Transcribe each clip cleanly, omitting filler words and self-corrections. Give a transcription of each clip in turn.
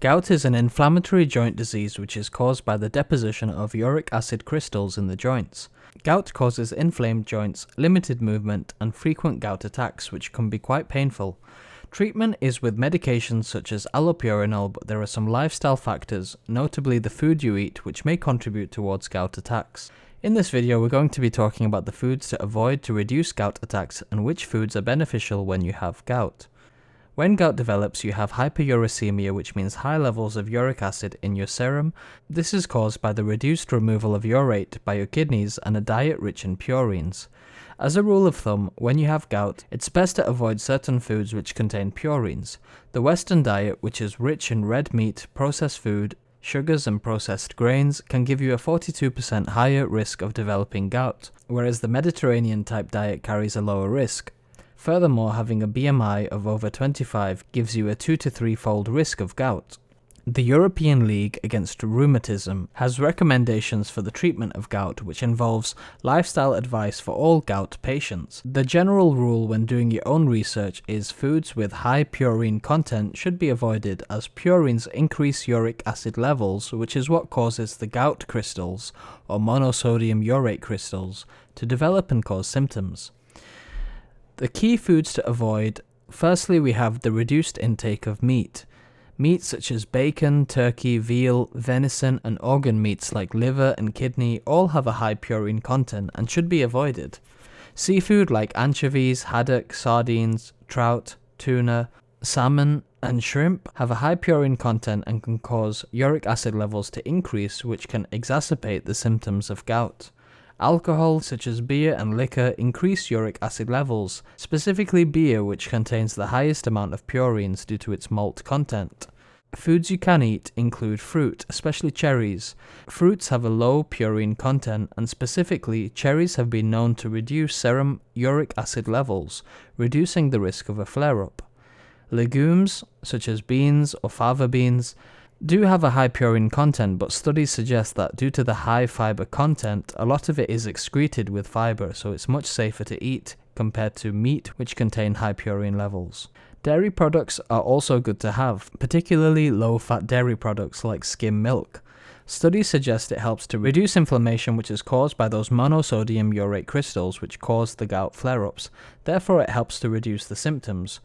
Gout is an inflammatory joint disease which is caused by the deposition of uric acid crystals in the joints. Gout causes inflamed joints, limited movement, and frequent gout attacks, which can be quite painful. Treatment is with medications such as allopurinol, but there are some lifestyle factors, notably the food you eat, which may contribute towards gout attacks. In this video, we're going to be talking about the foods to avoid to reduce gout attacks and which foods are beneficial when you have gout. When gout develops, you have hyperuricemia, which means high levels of uric acid in your serum. This is caused by the reduced removal of urate by your kidneys and a diet rich in purines. As a rule of thumb, when you have gout, it's best to avoid certain foods which contain purines. The Western diet, which is rich in red meat, processed food, sugars and processed grains, can give you a 42% higher risk of developing gout, whereas the Mediterranean type diet carries a lower risk. Furthermore, having a BMI of over 25 gives you a 2 to 3-fold risk of gout. The European League Against Rheumatism has recommendations for the treatment of gout, which involves lifestyle advice for all gout patients. The general rule when doing your own research is foods with high purine content should be avoided, as purines increase uric acid levels, which is what causes the gout crystals, or monosodium urate crystals, to develop and cause symptoms. The key foods to avoid: firstly, we have the reduced intake of meat. Meats such as bacon, turkey, veal, venison, and organ meats like liver and kidney all have a high purine content and should be avoided. Seafood like anchovies, haddock, sardines, trout, tuna, salmon, and shrimp have a high purine content and can cause uric acid levels to increase, which can exacerbate the symptoms of gout. Alcohol, such as beer and liquor, increase uric acid levels, specifically beer, which contains the highest amount of purines due to its malt content. Foods you can eat include fruit, especially cherries. Fruits have a low purine content, and specifically, cherries have been known to reduce serum uric acid levels, reducing the risk of a flare-up. Legumes, such as beans or fava beans, do have a high purine content, but studies suggest that due to the high fiber content, a lot of it is excreted with fiber, so it's much safer to eat compared to meat, which contain high purine levels. Dairy products are also good to have, particularly low-fat dairy products like skim milk. Studies suggest it helps to reduce inflammation, which is caused by those monosodium urate crystals which cause the gout flare-ups. Therefore, it helps to reduce the symptoms.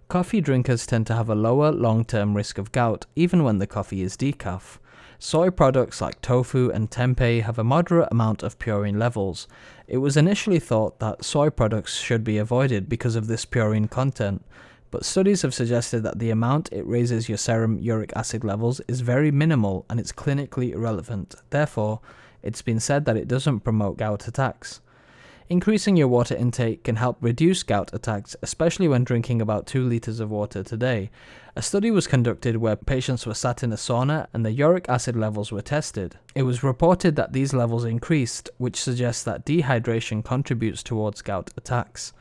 Coffee drinkers tend to have a lower long-term risk of gout, even when the coffee is decaf. Soy products like tofu and tempeh have a moderate amount of purine levels. It was initially thought that soy products should be avoided because of this purine content, but studies have suggested that the amount it raises your serum uric acid levels is very minimal and it's clinically irrelevant. Therefore, it's been said that it doesn't promote gout attacks. Increasing your water intake can help reduce gout attacks, especially when drinking about 2 liters of water a day. A study was conducted where patients were sat in a sauna and the uric acid levels were tested. It was reported that these levels increased, which suggests that dehydration contributes towards gout attacks.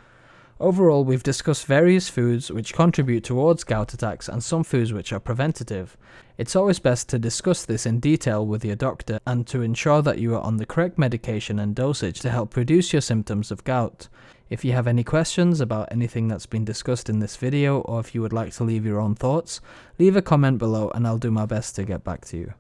Overall, we've discussed various foods which contribute towards gout attacks and some foods which are preventative. It's always best to discuss this in detail with your doctor and to ensure that you are on the correct medication and dosage to help reduce your symptoms of gout. If you have any questions about anything that's been discussed in this video, or if you would like to leave your own thoughts, leave a comment below and I'll do my best to get back to you.